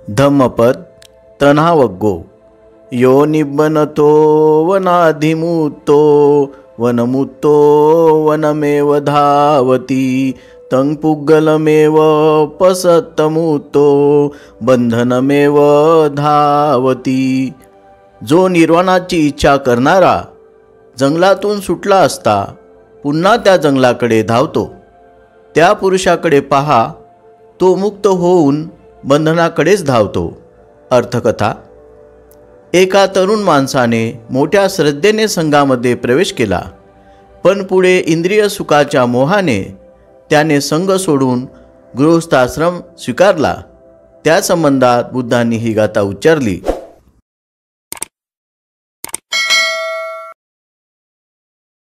धम्मपद तन्हावग्गो यो निब्बनतो वनाधिमुतो वनमुतो वनमेव धावती तं पुग्गलमेव पसत्तमुतो बंधनमेव धावती। जो निर्वाणाची इच्छा करणारा जंगलातून सुटला असता पुन्हा त्या जंगलाकडे धावतो, त्या पुरुषाकडे पहा, तो मुक्त होऊन बंधनाकडेच धावतो। अर्थकथा। एका तरुण माणसाने मोठ्या श्रद्धेने संघामध्ये प्रवेश केला, पण पुढे इंद्रिय सुखाच्या मोहाने त्याने संघ सोडून गृहस्थाश्रम स्वीकारला। त्या संबंधात बुद्धांनी ही गाथा उच्चारली।